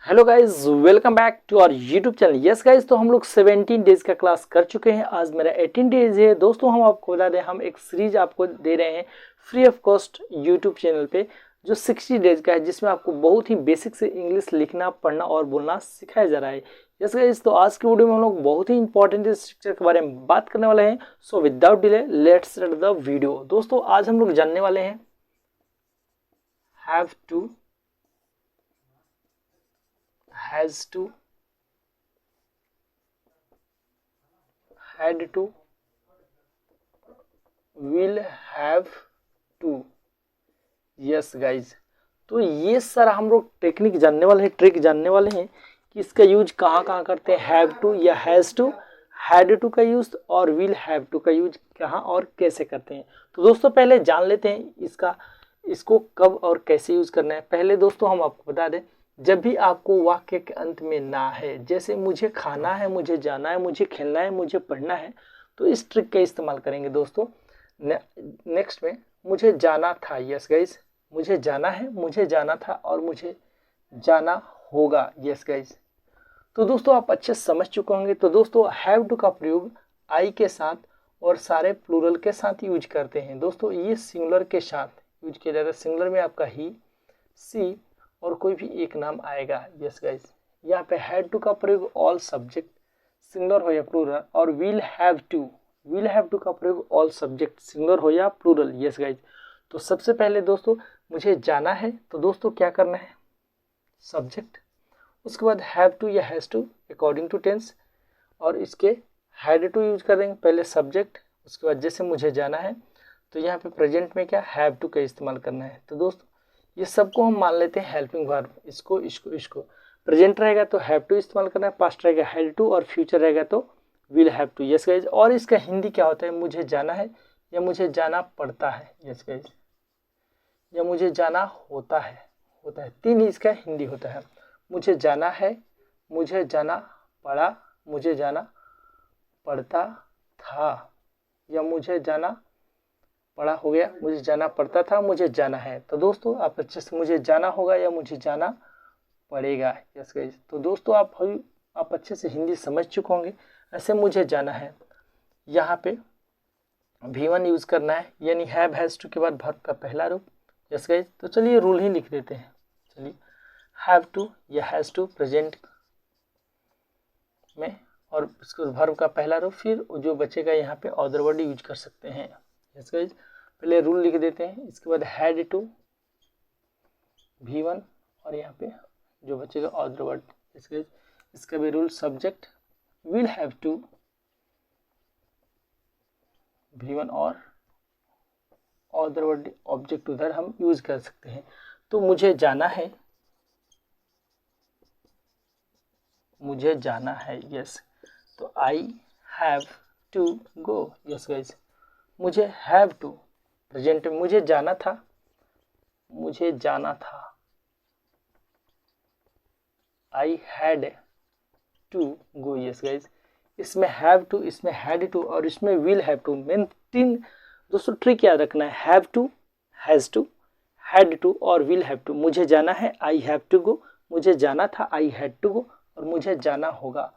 Hello guys, welcome back to our YouTube channel. Yes guys, तो हम लोग 17 days का क्लास कर चुके हैं। आज मेरा 18 डेज है। दोस्तों हम आपको बता दें, हम एक सीरीज आपको दे रहे हैं free of cost YouTube channel पे, जो 60 डेज का है, जिसमें आपको बहुत ही बेसिक से इंग्लिश लिखना, पढ़ना और बोलना सिखाया जा रहा है। यस गाइज, तो आज की वीडियो में हम लोग बहुत ही इंपॉर्टेंट स्ट्रक्चर के बारे में बात करने वाले हैं। So without delay let's start the video. दोस्तों आज हम लोग जानने वाले हैं have to, has to, had to, will have to। Yes guys, तो ये सारा हम लोग टेक्निक जानने वाले हैं, ट्रिक जानने वाले हैं कि इसका यूज कहाँ कहाँ करते हैं। हैव टू या हैज टू, हैड टू का यूज और विल हैव टू का यूज कहाँ और कैसे करते हैं। तो दोस्तों पहले जान लेते हैं इसको कब और कैसे यूज करना है। पहले दोस्तों हम आपको बता दें, जब भी आपको वाक्य के अंत में ना है, जैसे मुझे खाना है, मुझे जाना है, मुझे खेलना है, मुझे पढ़ना है, तो इस ट्रिक का इस्तेमाल करेंगे दोस्तों। नेक्स्ट में मुझे जाना था। यस गाइज, मुझे जाना है, मुझे जाना था और मुझे जाना होगा। यस गाइज, तो दोस्तों आप अच्छे समझ चुके होंगे। तो दोस्तों हैव टू का प्रयोग आई के साथ और सारे प्लूरल के साथ यूज करते हैं। दोस्तों ये सिंगुलर के साथ यूज किया जाता है। सिंगुलर में आपका ही, सी और कोई भी एक नाम आएगा। यस गाइज, यहाँ पे हैड टू का प्रयोग ऑल सब्जेक्ट सिंगुलर हो या प्लूरल, और विल हैव टू का प्रयोग ऑल सब्जेक्ट सिंगुलर हो या प्लूरल। यस गाइज, तो सबसे पहले दोस्तों मुझे जाना है, तो दोस्तों क्या करना है, सब्जेक्ट, उसके बाद हैव टू या has to according to tense, और इसके हैड टू यूज करेंगे पहले सब्जेक्ट, उसके बाद जैसे मुझे जाना है तो यहाँ पे प्रेजेंट में क्या हैव टू का इस्तेमाल करना है। तो दोस्तों ये सबको हम मान लेते हैं हेल्पिंग वर्ब, इसको प्रेजेंट रहेगा तो हैव टू इस्तेमाल करना है, पास्ट रहेगा हैड टू और फ्यूचर रहेगा तो will have to. Yes guys, और इसका हिंदी क्या होता है, मुझे जाना है या मुझे जाना पड़ता है। यस गाइज, या मुझे जाना होता है तीन ही इसका हिंदी होता है। मुझे जाना है, मुझे जाना पड़ा, मुझे जाना पड़ता था, या मुझे जाना पड़ा हो गया, मुझे जाना पड़ता था, मुझे जाना है। तो दोस्तों आप अच्छे से मुझे जाना होगा या मुझे जाना पड़ेगा। यस गाइस, तो दोस्तों आप अच्छे से हिंदी समझ चुके होंगे। ऐसे मुझे जाना है, यहाँ पे V1 यूज करना है, यानी हैव हैज टू के बाद वर्ब का पहला रूप। यस गाइस, तो चलिए रूल ही लिख देते हैं। चलिए हैव टू या हैज टू प्रेजेंट में, और उसके वर्ब का पहला रूप, फिर जो बचेगा यहाँ पे अदर वर्ड यूज कर सकते हैं। यस गाइस, पहले रूल लिख देते हैं, इसके बाद हैड टू V1 और यहाँ पे जो बचेगा अदर वर्ड। इसका भी rule, subject will have to V1 और अदर वर्ड ऑब्जेक्ट उधर हम यूज कर सकते हैं। तो मुझे जाना है, मुझे जाना है। यस, तो I have to go. Yes guys, मुझे हैव टू प्रेजेंट में, मुझे जाना था, I had to go. Yes guys, इसमें हैव टू, इसमें हैड टू और इसमें विल हैव टू, मेन तीन दोस्तों ट्रिक याद रखना है। Have to, has to, had to और विल हैव टू। मुझे जाना है, आई हैव टू गो, मुझे जाना था, आई हैड टू गो, और मुझे जाना होगा,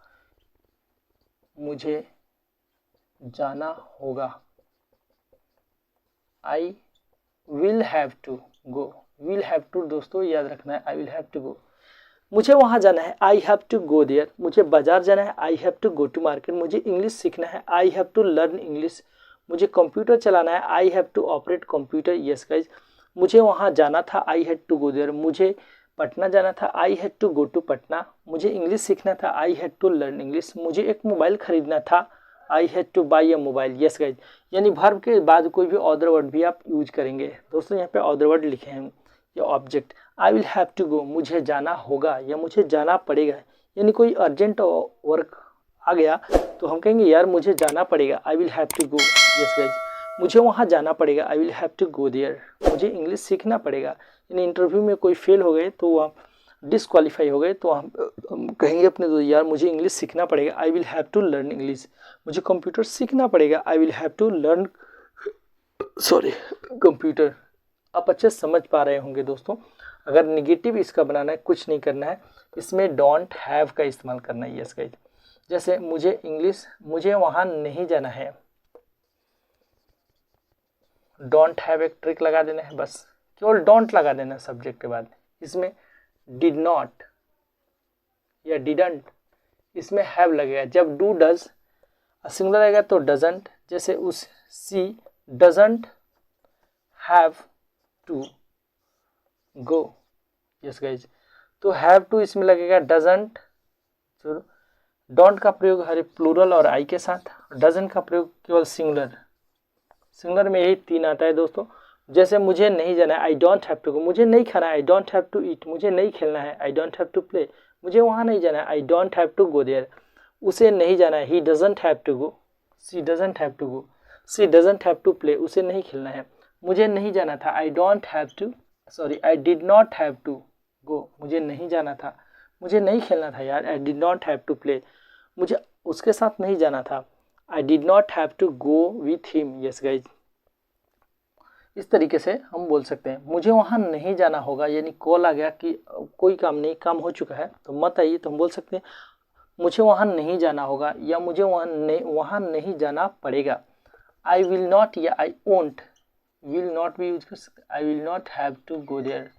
मुझे जाना होगा, I will have to go. Will have to दोस्तों याद रखना है, I will have to go. मुझे वहां जाना है, I have to go there. मुझे बाजार जाना है, I have to go to market. मुझे इंग्लिश सीखना है, I have to learn English. मुझे कंप्यूटर चलाना है, I have to operate computer. Yes guys, मुझे वहां जाना था, I had to go there. मुझे पटना जाना था, I had to go to Patna. मुझे इंग्लिश सीखना था, I had to learn English. मुझे एक मोबाइल खरीदना था, I had to buy a mobile. Yes guys, यानी वर्ब के बाद कोई भी अदर वर्ड भी आप यूज करेंगे। दोस्तों यहाँ पे अदर वर्ड लिखे हैं या object. I will have to go, मुझे जाना होगा या मुझे जाना पड़ेगा, यानी कोई अर्जेंट वर्क आ गया तो हम कहेंगे यार मुझे जाना पड़ेगा, I will have to go. Yes guys, मुझे वहाँ जाना पड़ेगा, I will have to go there. मुझे इंग्लिश सीखना पड़ेगा, यानी इंटरव्यू में कोई फेल हो गए तो आप डिसक्वालीफाई हो गए तो हम कहेंगे अपने दोस्त यार मुझे इंग्लिश सीखना पड़ेगा, I will have to learn English. मुझे कंप्यूटर सीखना पड़ेगा, I will have to learn computer. आप अच्छे समझ पा रहे होंगे दोस्तों। अगर निगेटिव इसका बनाना है, कुछ नहीं करना है, इसमें डोंट हैव का इस्तेमाल करना है। यस गाइज, जैसे मुझे वहां नहीं जाना है, डोंट हैव एक ट्रिक लगा देना है, बस केवल डोंट लगा देना सब्जेक्ट के बाद। इसमें डिड नॉट या डिडंट, इसमें हैव लगेगा। जब डू डज सिंगुलर रहेगा तो डजंट, जैसे उस she doesn't have to go. Yes guys, तो हैव टू इसमें लगेगा डजंट। डोंट का प्रयोग हर प्लूरल और आई के साथ, डजंट का प्रयोग केवल सिंगुलर में यही 3 आता है दोस्तों। जैसे मुझे नहीं जाना है, I don't have to go, मुझे नहीं खाना है, I don't have to eat, मुझे नहीं खेलना है, I don't have to play, मुझे वहाँ नहीं जाना है, I don't have to go there, उसे नहीं जाना है, he doesn't have to go, she doesn't have to go, she doesn't have to play, उसे नहीं खेलना है। मुझे नहीं जाना था, I don't have to, sorry I did not have to go, मुझे नहीं जाना था, मुझे नहीं खेलना था यार, I did not have to play, मुझे उसके साथ नहीं जाना था, I did not have to go with him. Yes guys, इस तरीके से हम बोल सकते हैं। मुझे वहाँ नहीं जाना होगा, यानी कॉल आ गया कि कोई काम नहीं, काम हो चुका है तो मत आइए, तो हम बोल सकते हैं मुझे वहाँ नहीं जाना होगा या मुझे वहाँ नहीं जाना पड़ेगा। आई विल नॉट या आई वोंट, विल नॉट भी यूज कर सकते, I will not have to go there,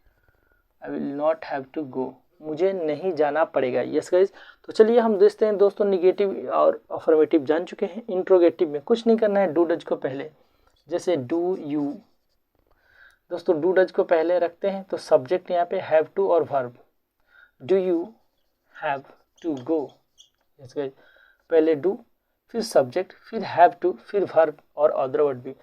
I will not have to go, मुझे नहीं जाना पड़ेगा। यस गाइज, तो चलिए हम देखते हैं दोस्तों, निगेटिव और अफर्मेटिव जान चुके हैं। इंट्रोगेटिव में कुछ नहीं करना है, डू डज को पहले, जैसे डू यू, दोस्तों डू डज को पहले रखते हैं तो सब्जेक्ट यहाँ पे हैव टू और verb, do you have to go. Yes guys, पहले डू, फिर सब्जेक्ट, फिर हैव टू, फिर वर्ब और अदर वर्ड भी।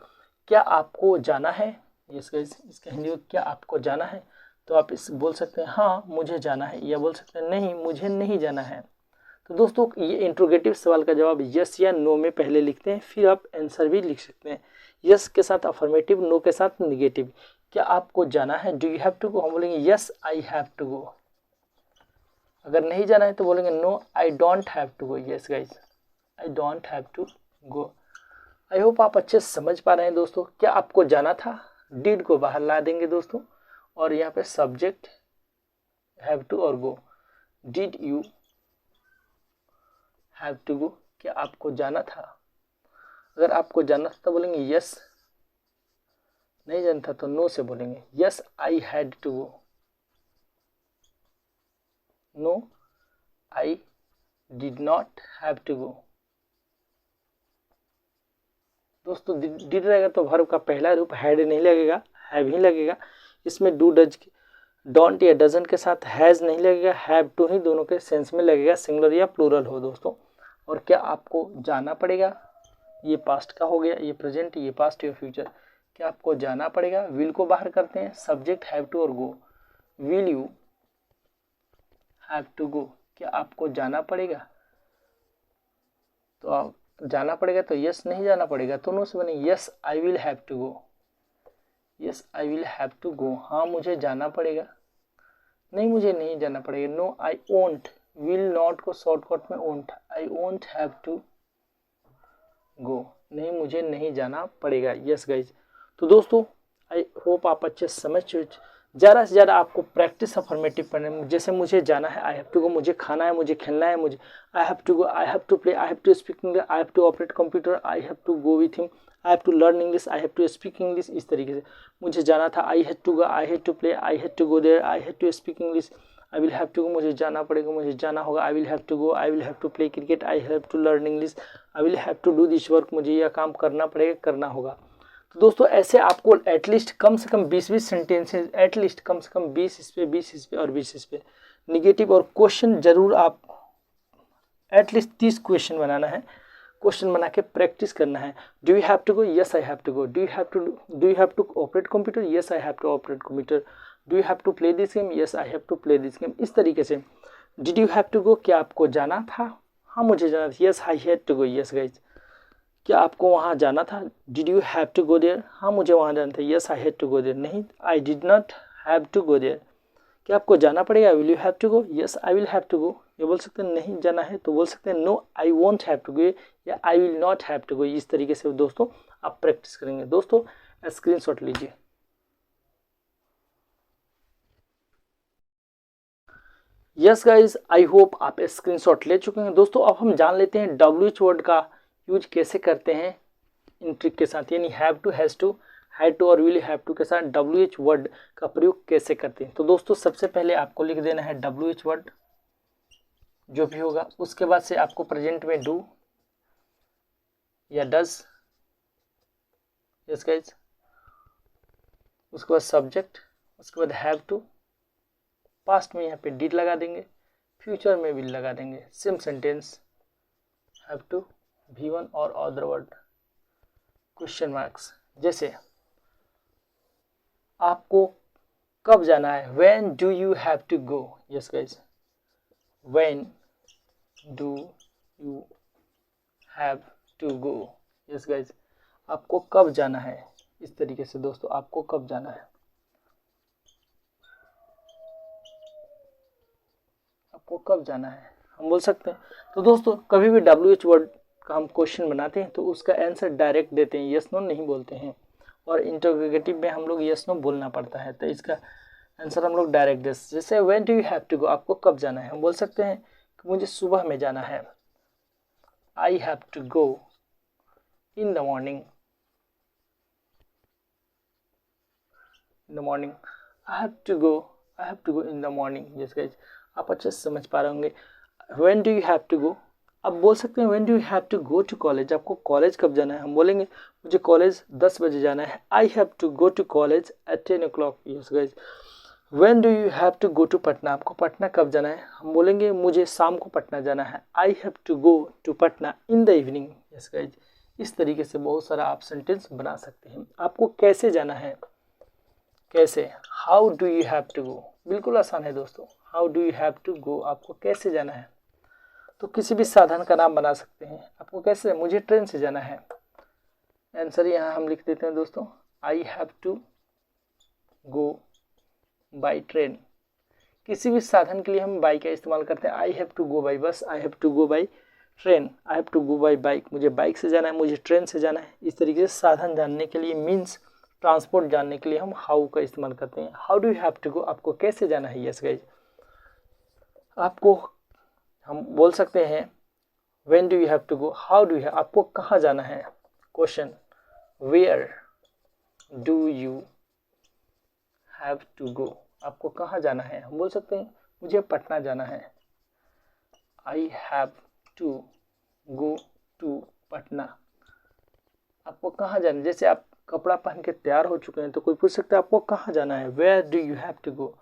क्या आपको जाना है? यस गाइज, इसका हिंदी में क्या आपको जाना है, तो आप इस बोल सकते हैं हाँ मुझे जाना है, या बोल सकते हैं नहीं मुझे नहीं जाना है। तो दोस्तों ये इंट्रोगेटिव सवाल का जवाब यस या नो में पहले लिखते हैं, फिर आप आंसर भी लिख सकते हैं। यस के साथ अफर्मेटिव, नो के साथ निगेटिव। क्या आपको जाना है, do you have to go, हम बोलेंगे yes I have to go. अगर नहीं जाना है तो बोलेंगे no I don't have to go. Yes guys, I don't have to go. I hope आप अच्छे से समझ पा रहे हैं दोस्तों। क्या आपको जाना था, डिड को बाहर ला देंगे दोस्तों, और यहाँ पे सब्जेक्ट हैव टू और go, did you have to go, क्या आपको जाना था। अगर आपको जाना था तो बोलेंगे यस, नहीं जाना था तो नो से बोलेंगे yes I had to go, no I did not have to go. दोस्तों डिड रहेगा तो वर्ब का पहला रूप हैड नहीं लगेगा, हैव ही लगेगा। इसमें डू डज डोंट या डजंट के साथ हैज नहीं लगेगा, हैव टू ही दोनों के सेंस में लगेगा, सिंगुलर या प्लूरल हो दोस्तों। और क्या आपको जाना पड़ेगा, ये पास्ट का हो गया, ये प्रेजेंट, ये पास्ट या फ्यूचर। क्या आपको जाना पड़ेगा, विल को बाहर करते हैं, सब्जेक्ट हैव टू और go, will you have to go, क्या आपको जाना पड़ेगा। तो आप जाना पड़ेगा तो यस, नहीं जाना पड़ेगा तो नो से बने yes I will have to go, yes I will have to go, हाँ मुझे जाना पड़ेगा, नहीं मुझे नहीं जाना पड़ेगा, no I won't, will not को शॉर्टकट में won't, I won't have to go, नहीं मुझे नहीं जाना पड़ेगा। यस गाइज, तो दोस्तों आई होप आप अच्छे समझ, ज़्यादा से ज़्यादा आपको प्रैक्टिस अफर्मेटिव पढ़ने में। जैसे मुझे जाना है, आई हैव टू गो, मुझे खाना है, मुझे खेलना है, मुझे I have to go, I have to play, I have to speak English, I have to operate computer, I have to go with him, I have to learn English, I have to speak English. इस तरीके से मुझे जाना था, I have to go, I have to play, I have to go there, I have to speak English, I will have to go, मुझे जाना पड़ेगा, मुझे जाना होगा, I will have to go, I will have to play cricket, I have to learn English, I will have to do this work, मुझे यह काम करना पड़ेगा, करना होगा। तो दोस्तों ऐसे आपको एटलीस्ट कम से कम 20-20 सेंटेंसेज, एटलीस्ट कम से कम 20 इस पे, 20 इस पे और 20 इस पे निगेटिव और क्वेश्चन जरूर आप एटलीस्ट 30 क्वेश्चन बनाना है, क्वेश्चन बना के प्रैक्टिस करना है। Do you have to go, yes I have to go, do you have to operate computer, yes I have to operate computer, do you have to play this game, yes I have to play this game. इस तरीके से did you have to go, क्या आपको जाना था, हाँ मुझे जाना था, yes I had to go. Yes guys, क्या आपको वहाँ जाना था, did you have to go there, हाँ मुझे वहाँ जाना था, yes I had to go there, नहीं I did not have to go there. क्या आपको जाना पड़ेगा, will you have to go, yes I will have to go, ये बोल सकते हैं। नहीं जाना है तो बोल सकते हैं no I won't have to go या I will not have to go. इस तरीके से दोस्तों आप प्रैक्टिस करेंगे। दोस्तों स्क्रीनशॉट लीजिए। यस गाइज, आई होप आप स्क्रीनशॉट ले चुके हैं। दोस्तों अब हम जान लेते हैं WH वर्ड का यूज कैसे करते हैं इन ट्रिक के साथ, यानी have to, has to, had to और विल हैव टू के साथ WH वर्ड का प्रयोग कैसे करते हैं। तो दोस्तों सबसे पहले आपको लिख देना है WH वर्ड जो भी होगा, उसके बाद से आपको प्रेजेंट में डू या डज, यस गाइज, उसके बाद सब्जेक्ट, उसके बाद हैव टू, पास्ट में यहाँ पे डिड लगा देंगे, फ्यूचर में विल लगा देंगे। Same sentence, have to, V1 और अदर वर्ड क्वेश्चन मार्क्स। जैसे आपको कब जाना है, when do you have to go, yes guys, when do you have to go, yes guys, आपको कब जाना है। इस तरीके से दोस्तों आपको कब जाना है, आपको कब जाना है हम बोल सकते हैं। तो दोस्तों कभी भी WH वर्ड का हम क्वेश्चन बनाते हैं तो उसका आंसर डायरेक्ट देते हैं, यस नो नहीं बोलते हैं, और इंटरोगेटिव में हम लोग यस नो बोलना पड़ता है, तो इसका आंसर हम लोग डायरेक्ट दे। जैसे when do you have to go, आपको कब जाना है, हम बोल सकते हैं कि मुझे सुबह में जाना है, I have to go in the morning, in the morning, I have to go in the morning. Yes guys, आप अच्छे से समझ पा रहे होंगे। When do you have to go, अब बोल सकते हैं when do you have to go to college, आपको कॉलेज कब जाना है, हम बोलेंगे मुझे कॉलेज 10 बजे जाना है, I have to go to college at 10 o'clock। Yes guys, when do you have to go to Patna, आपको पटना कब जाना है, हम बोलेंगे मुझे शाम को पटना जाना है, I have to go to Patna in the evening. Yes guys, इस तरीके से बहुत सारा आप सेंटेंस बना सकते हैं। आपको कैसे जाना है, कैसे, how do you have to go, बिल्कुल आसान है दोस्तों, how do you have to go, आपको कैसे जाना है। तो किसी भी साधन का नाम बना सकते हैं, आपको कैसे, मुझे ट्रेन से जाना है, आंसर यहाँ हम लिख देते हैं दोस्तों, I have to go by train. किसी भी साधन के लिए हम बाई का इस्तेमाल करते हैं, I have to go by bus, I have to go by train, I have to go by bike, मुझे बाइक से जाना है, मुझे ट्रेन से जाना है। इस तरीके से साधन जानने के लिए, मीन्स ट्रांसपोर्ट जानने के लिए हम हाउ का इस्तेमाल करते हैं। How do you have to go, आपको कैसे जाना है। यस गाइज, आपको हम बोल सकते हैं when do you have to go, how do you, आपको कहाँ जाना है। Question, where do you have to go, आपको कहाँ जाना है, हम बोल सकते हैं मुझे पटना जाना है, I have to go to Patna, आपको कहाँ जाना है। जैसे आप कपड़ा पहन के तैयार हो चुके हैं तो कोई पूछ सकता है आपको कहाँ जाना है, where do you have to go,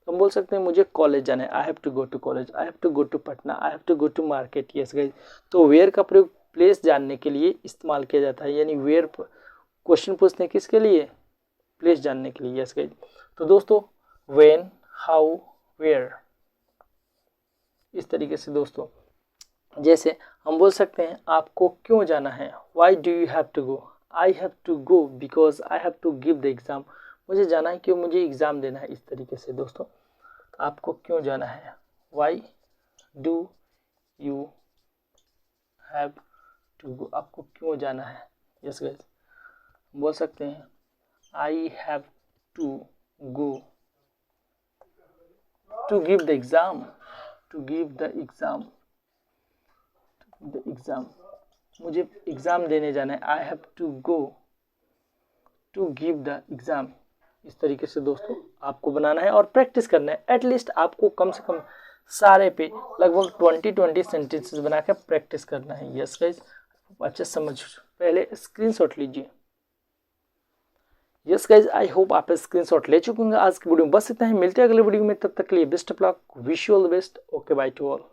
तो हम बोल सकते हैं मुझे कॉलेज जाना है, I have to go to college, I have to go to Patna, I have to go to market. Yes guys, तो वेयर का प्रयोग प्लेस जानने के लिए इस्तेमाल किया जाता है, यानी वेयर क्वेश्चन पूछते हैं किसके लिए, प्लेस जानने के लिए। यस गाइस, तो दोस्तों व्हेन, हाउ, वेयर, इस तरीके से दोस्तों। जैसे हम बोल सकते हैं आपको क्यों जाना है, why do you have to go, I have to go because I have to give the exam, मुझे जाना है क्यों, मुझे एग्ज़ाम देना है। इस तरीके से दोस्तों आपको क्यों जाना है, why do you have to go, आपको क्यों जाना है। यस गाइस, बोल सकते हैं I have to go to give the exam, to give the exam, the exam, मुझे एग्ज़ाम देने जाना है, I have to go to give the exam. इस तरीके से दोस्तों आपको बनाना है और प्रैक्टिस करना है। एटलीस्ट आपको कम से कम सारे पे लगभग 20 सेंटेंसेस बना कर प्रैक्टिस करना है। यस गाइस, अच्छे समझ, पहले स्क्रीनशॉट लीजिए। यस गाइस, आई होप आप स्क्रीनशॉट ले चुके होंगे। आज की वीडियो में बस इतना ही, मिलते हैं अगले वीडियो में, तब तक के लिए best of luck, wish you all the best, okay by two all.